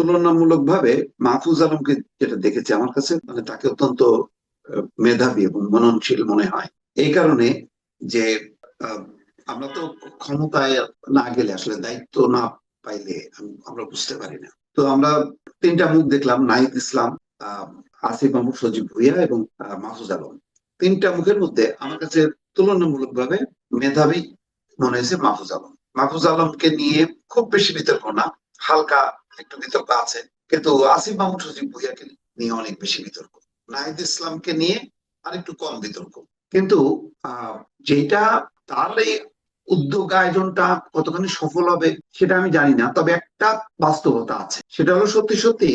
তুলনামূলক ভাবে মাহফুজ আলমকে যেটা দেখেছি আমার কাছে মানে তাকে অত্যন্ত মেধাবী এবং মননশীল মনে হয়। এই কারণে যে আহ, আমরা তো ক্ষমতায় না গেলে আসলে দায়িত্ব না পাইলে আমরা বুঝতে পারি না। তো আমরা তিনটা মুখ দেখলাম, নাহিদ ইসলাম, আহ আসিফ মাহমুদ সজীব ভুইয়া এবং মাহফুজ আলম। তিনটা মুখের মধ্যে আমার কাছে তুলনামূলক ভাবে মেধাবী মনে হয়েছে মাহফুজ আলম। মাহফুজ আলমকে নিয়ে খুব বেশি বিতর্ক না, হালকা একটু বিতর্ক আছে, কিন্তু আসিফ মাহমুদ সজীব ভুইয়াকে নিয়ে অনেক বেশি বিতর্ক। নাহিদ ইসলামকে নিয়ে আর একটু কম বিতর্ক। কিন্তু আহ যেটা তার এই উদ্যোগ আয়োজনটা কতখানি সফল হবে সেটা আমি জানি না, তবে একটা বাস্তবতা আছে, সেটা হলো সত্যি সত্যি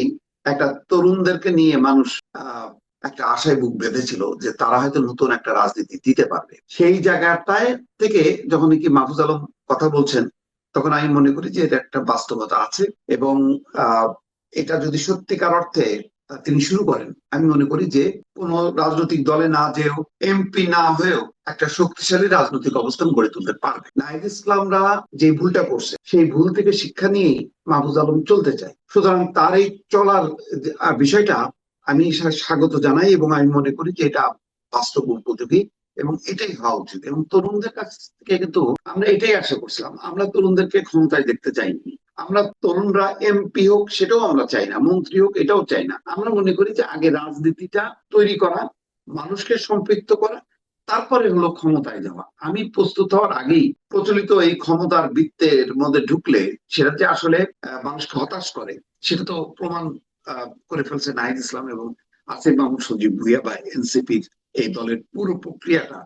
একটা তরুণদেরকে নিয়ে মানুষ আহ একটা আশায় বুক বেঁধেছিল যে তারা হয়তো নতুন একটা রাজনীতি দিতে পারবে। সেই জায়গাটায় থেকে যখন কি মাহফুজ আলম কথা বলছেন, তখন আমি মনে করি যে এটা একটা বাস্তবতা আছে। এবং আহ এটা যদি সত্যিকার অর্থে তিনি শুরু করেন, আমি মনে করি যে কোন রাজনৈতিক দলে না যেও, এমপি না হয়েও একটা শক্তিশালী রাজনৈতিক অবস্থান গড়ে তুলতে পারবে। নাহিদ ইসলামরা যে ভুলটা করছে সেই ভুল থেকে শিক্ষা নিয়েই মাহফুজ আলম চলতে চায়। সুতরাং তার এই চলার বিষয়টা আমি স্বাগত জানাই এবং আমি মনে করি যে এটা বাস্তব উপযোগী এবং এটাই হওয়া উচিত। এবং তরুণদের কাছ থেকে কিন্তু আমরা এটাই আশা করছিলাম, আমরা তরুণদেরকে ক্ষমতায় দেখতে চাইনি। আমরা তরুণরা এমপি হোক সেটাও আমরা চাই না, মন্ত্রী হোক এটাও চাই না। আমরা মনে করি যে আগে রাজনীতিটা তৈরি করা, মানুষকে সম্পৃক্ত করা, তারপরে হলো ক্ষমতায় যাওয়া। আমি প্রস্তুত হওয়ার আগেই প্রচলিত এই ক্ষমতার বৃত্তের মধ্যে ঢুকলে সেটা যে আসলে মানুষকে হতাশ করে সেটা তো প্রমাণ করে ফেলছে নাহিদ ইসলাম এবং আসিফ মাহমুদ সজীব ভুইয়া বা এনসিপির এই দলের পুরো প্রক্রিয়াটা।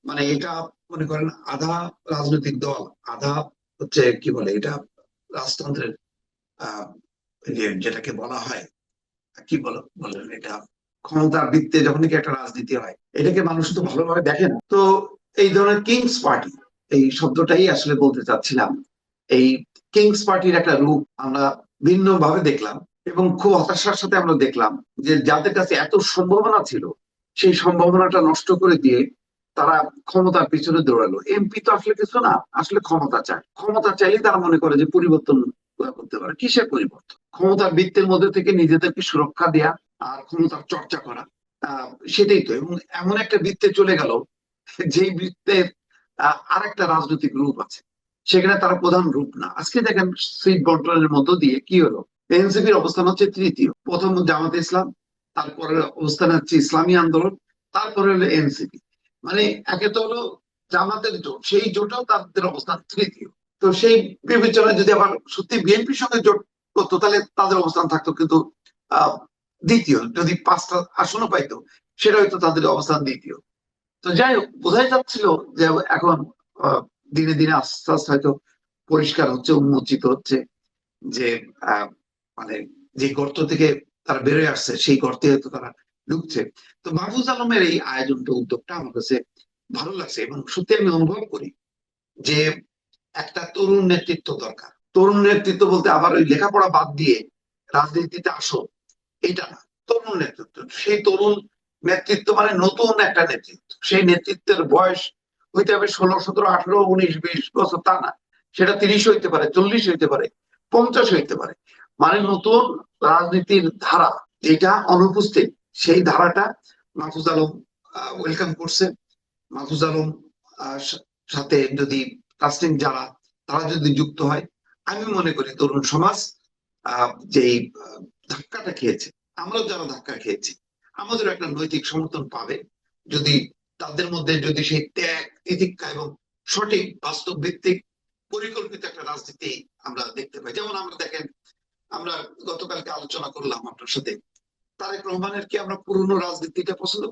মানে এটা মনে করেন আধা রাজনৈতিক দল, আধা হচ্ছে কি বলে এটা রাজতন্ত্রের আহ যেটাকে বলা হয় কি বলেন এটা, ক্ষমতার ভিত্তিতে যখন কি একটা রাজনীতি হয় এটাকে মানুষ তো ভালোভাবে দেখে না। তো এই ধরনের কিংস পার্টি, এই শব্দটাই আসলে বলতে চাচ্ছিলাম, এই কিংস পার্টির একটা রূপ আমরা ভিন্ন ভাবে দেখলাম। এবং খুব হতাশার সাথে আমরা দেখলাম যে যাদের কাছে এত সম্ভাবনা ছিল সেই সম্ভাবনাটা নষ্ট করে দিয়ে তারা ক্ষমতার পিছনে দৌড়ালো। এমপি তো আসলে কিছু না, আসলে ক্ষমতা চায়, ক্ষমতা চাইলে তারা মনে করে যে পরিবর্তন করতে পারে। কিসের পরিবর্তন? ক্ষমতার বৃত্তের মধ্যে থেকে নিজেদেরকে সুরক্ষা দেয়া আর ক্ষমতার চর্চা করা, সেটাই তো। এবং এমন একটা বৃত্তে চলে গেল যেই বৃত্তের আর একটা রাজনৈতিক রূপ আছে, সেখানে তারা প্রধান রূপ না। আজকে দেখেন সিট বন্টনের মধ্য দিয়ে কি হলো, এনসিপির অবস্থান হচ্ছে তৃতীয়, প্রথম জামাতে ইসলাম, তারপরে অবস্থান হচ্ছে ইসলামী আন্দোলন, তারপরে হলো এনসিপি। মানে একে তো হলো জামাতের জোট, সেই জোটেও তাদের অবস্থান তৃতীয়। তো সেই বিবেচনায় যদি আবার সত্যি বিএনপির সঙ্গে জোট করতো তাহলে তাদের অবস্থান থাকতো কিন্তু আহ দ্বিতীয়, যদি 5টা আসনও পাইতো সেটা হয়তো তাদের অবস্থান দ্বিতীয়। তো যাই হোক, বোঝাই যাচ্ছিল যে এখন আহ, দিনে দিনে আস্তে আস্তে হয়তো পরিষ্কার হচ্ছে, উন্মোচিত হচ্ছে যে আহ, মানে যে গর্ত থেকে তারা বেরোয় আসছে সেই গর্তে হয়তো তারা ঢুকছে। তো মাহফুজ আলমের এই আয়োজনটা, উদ্যোগটা আমার কাছে ভালো লাগছে এবং সত্যি আমি অনুভব করি যে একটা তরুণ নেতৃত্ব দরকার। তরুণ নেতৃত্ব বলতে আবার ওই লেখাপড়া বাদ দিয়ে রাজনীতিতে আসো এটা না, তরুণ নেতৃত্ব। সেই তরুণ নেতৃত্ব মানে নতুন একটা নেতৃত্ব, সেই নেতৃত্বের বয়স হইতে হবে 16, 17, 18, 19, 20 বছর, তা না, সেটা 30 হইতে পারে, 40 হইতে পারে, 50 হইতে পারে। মানে নতুন রাজনীতির ধারা যেটা অনুপস্থিত, সেই ধারাটা মাহফুজ আলম ওয়েলকাম করছে। মাহফুজ আলম সাথে যদি কাস্টিং যারা, তারা যদি যুক্ত হয়, আমি মনে করি তরুণ সমাজ যেই ধাক্কাটা খেয়েছে, আমরাও যারা ধাক্কা খেয়েছি, আমাদের একটা নৈতিক সমর্থন পাবে যদি তাদের মধ্যে যদি সেই ত্যাগ, তিতিক্ষা এবং সঠিক বাস্তব ভিত্তিক পরিকল্পিত একটা রাজনীতি আমরা দেখতে পাই। যেমন আমরা দেখেন, আমরা গতকালকে আলোচনা করলাম আপনার সাথে, তারেক রহমানের কি আমরা পুরনো রাজনীতিটা পছন্দ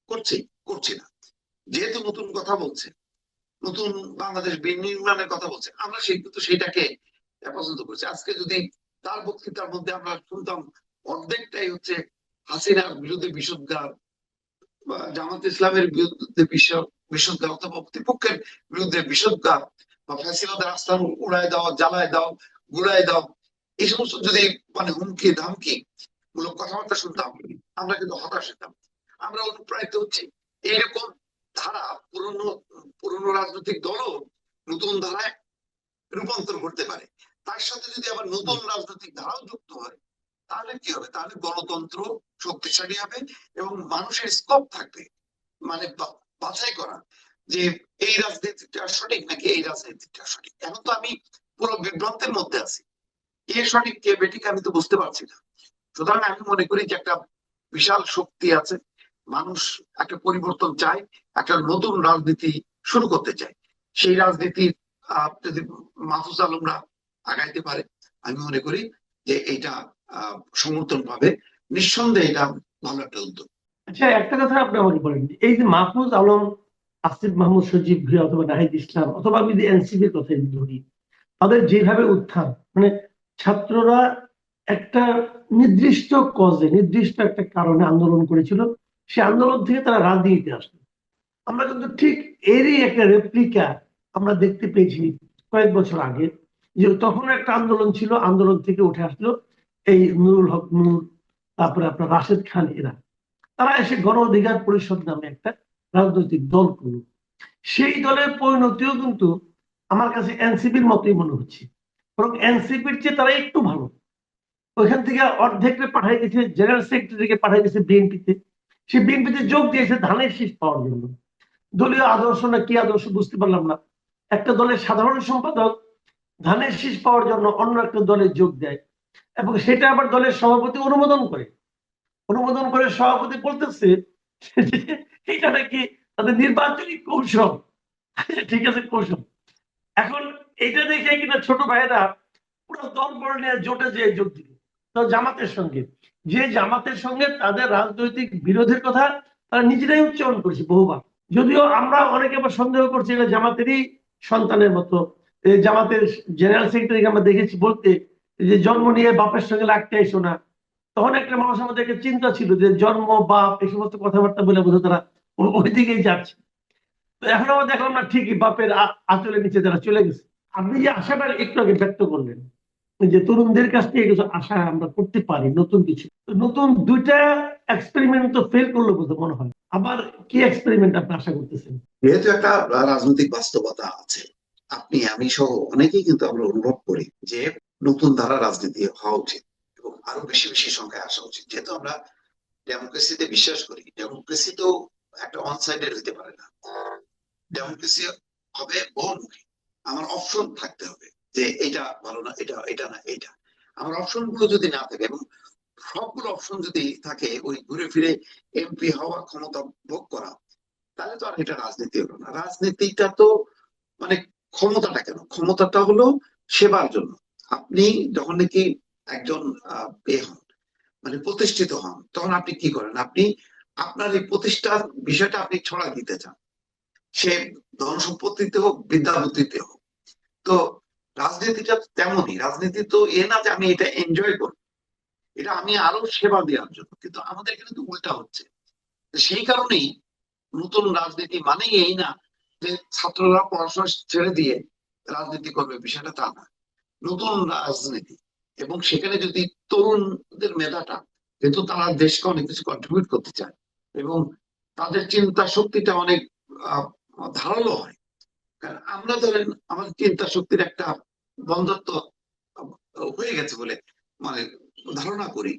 করছি? করছি না। যেহেতু নতুন কথা বলছে, নতুন বাংলাদেশ বিনির্মাণের কথা বলছে, আমরা সেই কিন্তু সেটাকে পছন্দ করছি। আজকে যদি তার বক্তৃতার মধ্যে আমরা শুনতাম অর্ধেকটাই হচ্ছে হাসিনার বিরুদ্ধে বিষোদ্গার, বা জামাত ইসলামের বিরুদ্ধে বিষোদ্গার অথবা প্রতিপক্ষের বিরুদ্ধে বিষোদ্গার, বা ফ্যাসিবাদের আস্থান উড়ায় দাও, জ্বালায় দাও, গুড়ায় দাও, এই সমস্ত যদি মানে হুমকি ধামকি মূলক কথাবার্তা শুনতাম, আমরা কিন্তু হতাশ হতাম। আমরা অনুপ্রাণিত হচ্ছি এইরকম ধারা পুরনো পুরনো রাজনৈতিক দলও নতুন ধারায় রূপান্তর করতে পারে। তার সাথে যদি আবার নতুন রাজনৈতিক ধারাও যুক্ত হয়, তাহলে কি হবে? তাহলে গণতন্ত্র শক্তিশালী হবে এবং মানুষের স্কোপ থাকবে, মানে বাছাই করা যে এই রাজনীতিটা সঠিক নাকি এই রাজনীতিটা সঠিক। এখন তো আমি পুরো বিভ্রান্তের মধ্যে আছি, কে সঠিক কে বেঠিক আমি তো বুঝতে পারছি না। সুতরাং আমি মনে করি যে একটা বিশাল শক্তি আছে, মানুষ একটা পরিবর্তন চায়, একটা নতুন রাজনীতি শুরু করতে চায়। সেই রাজনীতি যদি মাহফুজ আলমরা আগাইতে পারে, আমি মনে করি যে এইটা সমর্থন পাবে। নিঃসন্দেহে এটা ভালো একটা উদ্যোগ। আচ্ছা, একটা কথা আপনি আমাকে বলেন, এই যে মাহফুজ আলম, আসিফ মাহমুদ সজীব ভুঁইয়া অথবা নাহিদ ইসলাম অথবা আমি যদি এনসিপির কথা ধরি, তাদের যেভাবে উত্থান, মানে ছাত্ররা একটা নির্দিষ্ট কজে, নির্দিষ্ট একটা কারণে আন্দোলন করেছিল, সে আন্দোলন থেকে তারা রাজনীতিতে আসলো। আমরা কিন্তু ঠিক এরই একটা রেপ্লিকা আমরা দেখতে পেয়েছি কয়েক বছর আগে, যে তখন একটা আন্দোলন ছিল, আন্দোলন থেকে উঠে আসলো এই নুরুল হক নূর, তারপরে আপনার রাশেদ খান, এরা তারা এসে গণ অধিকার পরিষদ নামে একটা রাজনৈতিক দল করল। সেই দলের পরিণতিও কিন্তু আমার কাছে এনসিপির মতোই মনে হচ্ছে, বরং এনসিপির চেয়ে তারা একটু ভালো। ওইখান থেকে অর্ধেককে পাঠাই দিয়েছে, জেনারেল সেক্রেটারিকে পাঠাই দিয়েছে বিএনপিতে। সে বিএনপিতে যোগ দিয়েছে ধানের শীষ পাওয়ার জন্য। দলীয় আদর্শ না কি আদর্শ বুঝতে পারলাম না, একটা দলের সাধারণ সম্পাদক ধানের শীষ পাওয়ার জন্য অন্য একটা দলে যোগ দেয় এবং সেটা আবার দলের সভাপতি অনুমোদন করে। সভাপতি বলতেছে এটা নাকি তাদের নির্বাচনী কৌশল। ঠিক আছে, কৌশল। এখন এটা দেখে কিনা ছোট ভাইয়েরা পুরো দল বড় নিয়ে জোটে যেয়ে যোগ দিল তো জামাতের সঙ্গে, যে জামাতের সঙ্গে তাদের রাজনৈতিক বিরোধের কথা তারা নিজেরাই উচ্চারণ করেছে বহুবার। যদিও আমরা অনেকে আবার সন্দেহ করছি এটা জামাতেরই সন্তানের মতো। জামাতের জেনারেল সেক্রেটারিকে আমরা দেখেছি বলতে যে জন্ম নিয়ে বাপের সঙ্গে লাগতে এসো না। তখন একটা মানুষের মধ্যে একটা চিন্তা ছিল যে জন্ম বাপ এই সমস্ত কথাবার্তা বলে বোধ তারা ওই দিকেই যাচ্ছে। তো এখন আমরা দেখলাম না, ঠিকই বাপের আঁচলের নিচে তারা চলে গেছে। আপনি যে আশাটা একটু আগে ব্যক্ত করলেন যে তরুণদের কাছ থেকে কিছু আশা আমরা করতে পারি, নতুন কিছু, নতুন দুইটা এক্সপেরিমেন্ট তো ফেল করলো বলতে মনে হয়। আবার কি এক্সপেরিমেন্ট আপনি আশা করতেছেন? যেহেতু একটা রাজনৈতিক বাস্তবতা আছে, আপনি আমি সহ অনেকেই কিন্তু আমরা অনুভব করি যে নতুন ধারা রাজনীতি হওয়া উচিত এবং আরো বেশি বেশি সংখ্যায় আসা উচিত। যেহেতু আমরা ডেমোক্রেসিতে বিশ্বাস করি, ডেমোক্রেসি তো একটা ওয়ান সাইডেড হতে পারে না। ডেমোক্রেসি হবে বহুমুখী। আমার অপশন থাকতে হবে যে এটা ভালো না, এটা এটা না এটা। আমার অপশন গুলো যদি না থাকে এবং সবগুলো অপশন যদি থাকে ওই ঘুরে ফিরে এমপি হওয়া, ক্ষমতা ভোগ করা, তাহলে তো আর এটা রাজনীতি হলো না। রাজনীতিটা তো মানে ক্ষমতাটা কেন, ক্ষমতাটা হলো সেবার জন্য। আপনি যখন নাকি একজন হন, মানে প্রতিষ্ঠিত হন, তখন আপনি কি করেন? আপনি আপনার এই প্রতিষ্ঠার বিষয়টা আপনি ছড়া দিতে চান, সে ধন সম্পত্তিতে হোক, বিদ্যা বুদ্ধিতে হোক। তো রাজনীতিটা তেমনই। রাজনীতি তো এ না যে আমি এটা এনজয় করব, এটা আমি আরো সেবা দেওয়ার জন্য। কিন্তু আমাদের এখানে তো উল্টা হচ্ছে। সেই কারণেই নতুন রাজনীতি মানেই এই না যে ছাত্ররা পড়াশোনা ছেড়ে দিয়ে রাজনীতি করবে, বিষয়টা তা না। নতুন রাজনীতি, এবং সেখানে যদি তরুণদের মেধাটা, যেহেতু তারা দেশকে অনেক কিছু কন্ট্রিবিউট করতে চায় এবং তাদের চিন্তা শক্তিটা অনেক ধারালো হয়। কারণ আমরা ধরেন আমাদের চিন্তা শক্তির একটা বন্ধত্ব হয়ে গেছে বলে মানে ধারণা করি।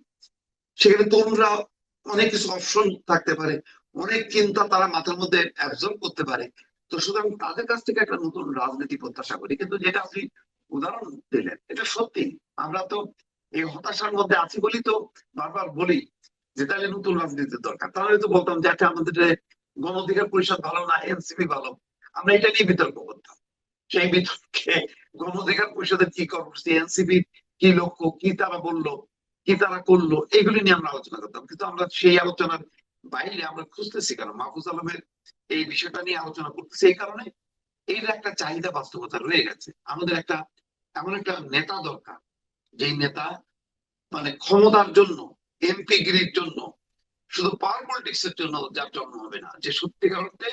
সেখানে তরুণরা অনেক কিছু অপশন থাকতে পারে, অনেক চিন্তা তারা মাথার মধ্যে অ্যাবজর্ব করতে পারে। তো সুতরাং তাদের কাছ থেকে একটা নতুন রাজনীতি প্রত্যাশা করি। কিন্তু যেটা আপনি উদাহরণ দিলেন, এটা সত্যি। আমরা তো এই হতাশার মধ্যে আছি বলি তো বারবার বলি যে তাহলে নতুন রাজনীতির দরকার। তাহলে তো বলতাম যে একটা আমাদের গণ অধিকার পরিষদ ভালো না এনসিপি ভালো, আমরা এটা নিয়ে বিতর্ক করতাম। সেই বিতর্কে গণ অধিকার পরিষদের কি কর্মসূচি, এনসিপি কি লক্ষ্য, কি তারা বললো, কি তারা করলো, এগুলি নিয়ে আমরা আলোচনা করতাম। কিন্তু আমরা সেই আলোচনার বাইরে আমরা খুঁজতেছি কেন? মাহফুজ আলমের এই বিষয়টা নিয়ে আলোচনা করতেছি এই কারণে এর একটা চাহিদা বাস্তবতা রয়ে গেছে। আমাদের একটা এমন একটা নেতা দরকার, যেই নেতা মানে ক্ষমতার জন্য, এমপি গিরির জন্য, শুধু পাওয়ার পলিটিক্স এর জন্য যার জন্ম হবে না, যে সত্যিকার অর্থে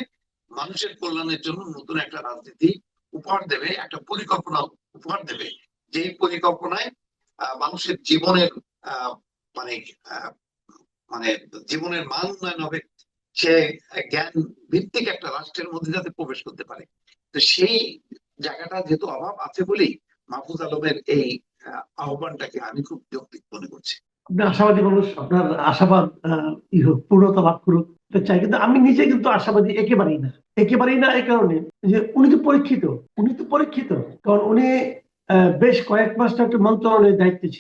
মানুষের কল্যাণের জন্য নতুন একটা রাজনীতি উপহার দেবে, একটা পরিকল্পনা উপহার দেবে, যেই পরিকল্পনায় মানুষের জীবনের আহ মানে আহ মানে জীবনের মান উন্নয়ন হবে, সে জ্ঞান ভিত্তিক একটা রাষ্ট্রের মধ্যে যাতে প্রবেশ করতে পারে। তো সেই জায়গাটা যেহেতু অভাব আছে বলেই মাহফুজ আলমের এই আহ্বানটাকে আমি খুব যৌক্তিক মনে করছি। আপনি আশাবাদী মানুষ, আপনার আশাবাদ পূর্ণতা লাভ করুক এটা চাই, কিন্তু আমি নিজে কিন্তু আশাবাদী একেবারেই না। একেবারেই না এই কারণে যে উনি তো পরীক্ষিত, কারণ উনি বেশ কয়েক মাস একটা মন্ত্রণালয়ের দায়িত্বে ছিলেন।